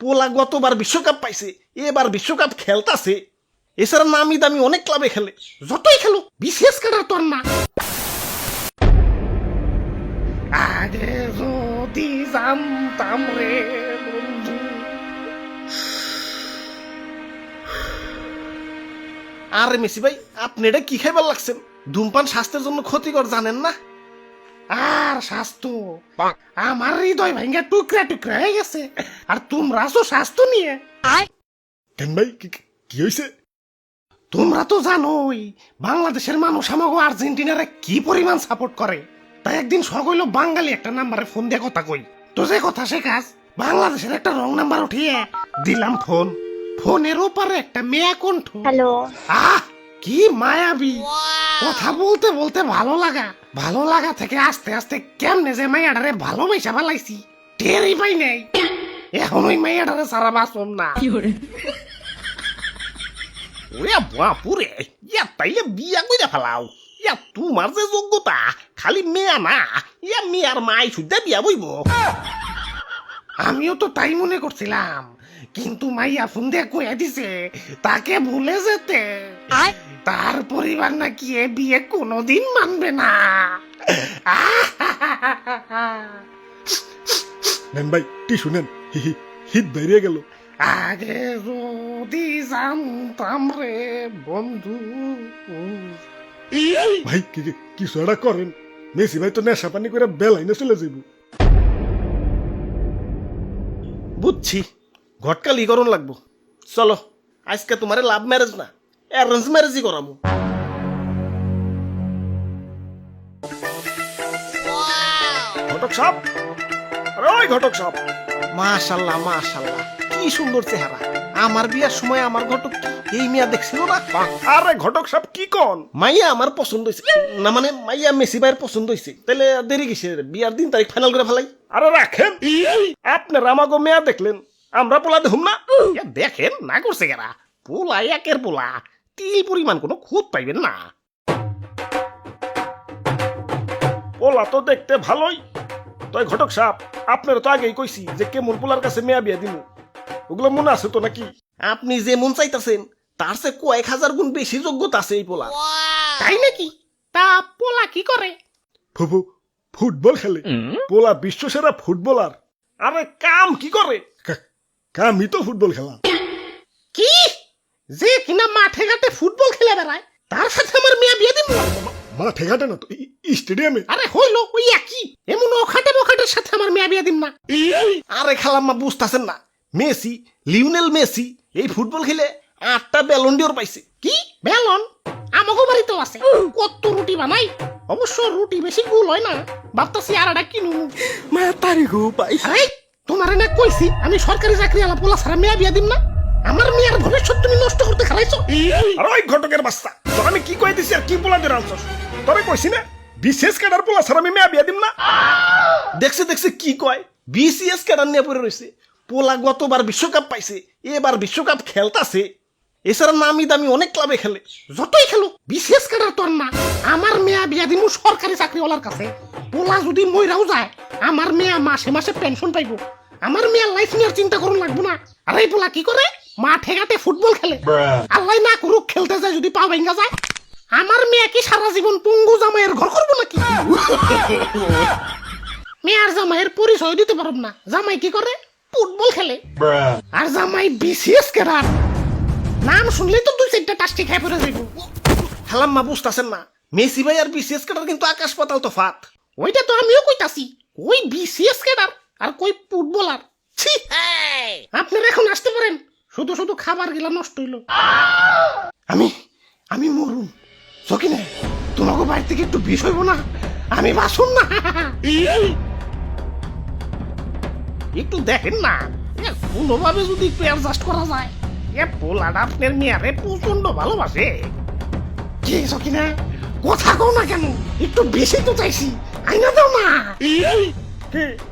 পোলা গতবার বিশ্বকাপ পাইছে, এবার বিশ্বকাপ খেলতাছে। এছাড়া নামি দামি অনেক ক্লাবে খেলে, যতই খেলো বিশেষ কাটার তোর না। আগে যদি জানতাম রে বন্ধু। আরে মেসি ভাই, আপনি এটা কি খাইবার লাগছেন? ধূমপান স্বাস্থ্যের জন্য ক্ষতিকর জানেন না? আর স্বাস্থ্য, আমার হৃদয় ভাঙ্গা টুকরা টুকরা হয়ে গেছে, আর তোমরা তো স্বাস্থ্য নিয়ে। কেন ভাই কি হয়েছে? তোমরা তো জানোই বাংলাদেশের মানুষ আমাকে আর্জেন্টিনারে কি পরিমাণ সাপোর্ট করে। তাই একদিন সকল বাঙালি একটা নাম্বারে ফোন দিয়ে কথা কই, তো যে কথা সে কাজ। বাংলাদেশের একটা রং নাম্বার উঠিয়ে দিলাম ফোন। ফোনের ওপারে একটা মেয়া কণ্ঠ। হ্যালো। আহ কি মায়াবী কথা বলতে বলতে ভালো লাগা থেকে আস্তে আস্তে কেমনে যে মাইয়াডারে ভালোবাসা ফেলাইছি টেরই পাই নাই। এখন ওই মাইয়াডারে সারা বাঁচব না। ওরে বাপুরে, ইয়া তাইলে বিয়া কইরা ফেলাও। ইয়া তোমার যে যোগ্যতা, খালি মেয়া না, ইয়া মেয়ার মাই সুদ্ধা বিয়া বইব। আমিও তো তাই মনে করছিলাম, কিন্তু মাইয়া ফোন দিয়ে কইয়া দিছে তাকে ভুলে যেতে। তার পরিবার নাকি এ বিয়ে কোনোদিন মানবে না। নেন ভাই টিস্যু নেন, হিট বেরিয়ে গেল। আগে যদি জানতাম রে বন্ধু। ভাই কিছু একটা করেন, মেসি ভাই তো নেশা পানি করে বেলাইনে চলে যাইব। বুঝছি, ঘটকালি করণ লাগবো। চলো আজকে তোমারে লাভ ম্যারেজ না, অ্যারেঞ্জ ম্যারেজই করামু। ঘটক সাহেব, আরে ওই ঘটক সাহেব। মাশাআল্লাহ মাশাআল্লাহ, কি সুন্দর চেহারা। আমার বিয়ার সময় আমার ঘটক এই মিয়া দেখছিল না? আরে ঘটক সাহেব কি কন? মাইয়া আমার পছন্দ হয়েছে না, মানে মাইয়া মেসি ভাইয়ের পছন্দ হয়েছে। তাহলে দেরি কিসে, বিয়ার দিন তারিখ ফাইনাল করে ফেলাই। আরে রাখেন, আপনারা আমাকে মেয়া দেখলেন, আমরা পোলা দেখুন না। দেখেন না করছে কেরা, পোলা একের পোলা, তিল পরিমাণ কোনো খুঁত পাইবেন না। পোলা তো দেখতে ভালোই। তাই ঘটক সাহেব, আপনারা তো আগেই কইছি যে কেমন পোলার কাছে মেয়া বিয়া দিমু, ওগুলো মনে আছে তো নাকি? আপনি যে মন চাইতাছেন তার চেয়ে কয়েক হাজার গুণ বেশি যোগ্যতা আছে এই পোলা। তাই নাকি? তা পোলা কি করে? ফুটবল খেলে। পোলা বিশ্বসেরা ফুটবলার। আরে কাম কি করে? কামই তো ফুটবল খেলা। কি যে কিনা মাঠে ঘাটে ফুটবল খেলে বেড়ায়, তার সাথে আমার মেয়ে বিয়ে দিব? মাঠে ঘাটে না তো, স্টেডিয়ামে। আরে হইলো ওই একই, এমন ওখাটে বখাটের সাথে আমার মেয়ে বিয়ে দিব না। আরে খালাম্মা বুঝতাছেন না, মেসি, লিওনেল মেসি এই ফুটবল খেলে 8টা ব্যালন ডিওর পাইছে। কি ব্যালন? আমাগো বাড়িতেও আছে। কত রুটি বানাই, অবশ্য রুটি বেশি গুল হয় না। ভাবতাছি আর একটা কিনু। মা তারি গো পাই। এই তোমারে না কইছি আমি সরকারি চাকরি আলা পোলা ছাড়া মেয়ে বিয়ে দিব না। আমার মেয়ের ভবিষ্যৎ তুমি নষ্ট করতে খারাইছো। আর ওই ঘটকের বাচ্চা, তোর আমি কি কই দিছি আর কি পোলা দিয়ে আনছস? তোরে কইছি না বিশেষ ক্যাডার পোলা ছাড়া আমি মেয়া বিয়া দিম না। দেখছে দেখছে কি কয়, বিসিএস ক্যাডার নিয়ে পড়ে রয়েছে। পোলা গতবার বিশ্বকাপ পাইছে, এবার বিশ্বকাপ খেলতাছে। এছাড়া নামি দামি অনেক ক্লাবে খেলে, যতই খেলো বিসিএস ক্যাডার তোর না। আমার মেয়া বিয়া দিমু সরকারি চাকরিওয়ালার কাছে। পোলা যদি মইরাও যায়, আমার মেয়া মাসে মাসে পেনশন পাইব। আমার মেয়ের লাইফ নিয়ে চিন্তা করুন লাগবো না। আর এই পোলা কি করে? মাঠে ঘাটে ফুটবল খেলে। আল্লাহ না করুক খেলতে যায় যদি পা ভেঙ্গা যায়। আমার মেয়ে কি সারা জীবন পঙ্গু জামাইয়ের ঘর করবো নাকি? মেয়ার জামাইয়ের পরিচয় দিতে পারব না। জামাই কি করে? ফুটবল খেলে। আর জামাই বিসিএস ক্যাডার। নাম শুনলেই তো 2-4টা টাস্টি খাই পড়ে যাইব। হালাম্মা বুঝতাছেন না, মেসি ভাই আর বিসিএস ক্যাডার কিন্তু আকাশ পাতাল তফাৎ। ওইটা তো আমিও কইতাছি, কই বিসিএস ক্যাডার আর কই ফুটবলার। ছি, আপনারা এখন আসতে পারেন। শুধু শুধু খাবার গিলা নষ্ট হইল। আমি মরুম। সকিনে তোমাকে বাড়ি থেকে একটু বিষ হইব না? আমি বাসুন না। একটু দেখেন না, কোনোভাবে যদি একটু অ্যাডজাস্ট করা যায়। এ পোলাটা আপনার মেয়ারে প্রচন্ড ভালোবাসে। কি সকিনে কথা কও না কেন? একটু বেশি তো চাইছি, আইনা দাও না। কি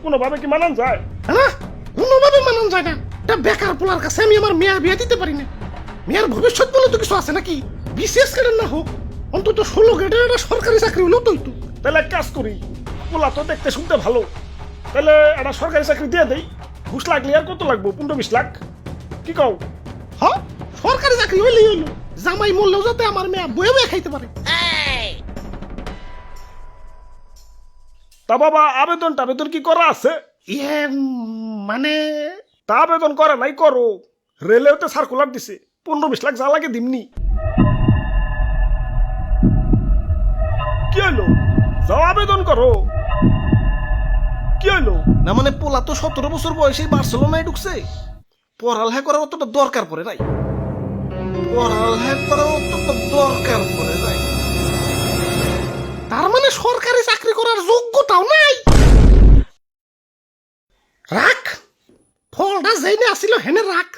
কোনোভাবে কি মানান যায়? হ্যাঁ, কোনোভাবে মানান যায় না। এটা বেকার পোলার কাছে আমি আমার মেয়ার বিয়ে দিতে পারি না। মেয়ার ভবিষ্যৎ বলে তো কিছু আছে নাকি? বিশেষ গ্রেডের না হোক, অন্তত 16 গ্রেডের একটা সরকারি চাকরি হলেও তো একটু। তাহলে এক কাজ করি, পোলা তো দেখতে শুনতে ভালো, তাহলে একটা সরকারি চাকরি দিয়ে দেই। ঘুষ লাগলে আর কত লাগবো 15-20 লাখ কি কও হ সরকারি চাকরি হইলেই হইলো জামাই মরলেও যাতে আমার মেয়ে বয়ে বয়ে খাইতে পারে। তা বাবা আবেদন কি করা আছে ইয়ে মানে তা আবেদন করে নাই করো রেলেও তো সার্কুলার দিছে 15-20 লাখ যা লাগে দিমনি কি হলো যাও আবেদন করো কি হলো না মানে পোলা তো 17 বছর বয়সে বার্সেলোনায় ঢুকছে পড়ালেখা করার অতটা দরকার পড়ে নাই পড়ালেখা করার অতটা দরকার পড়ে নাই তার মানে সরকারি চাকরি করার যোগ্যতাও নাই। রাখ ফলটা যেইনে আসিল হেনে রাখ।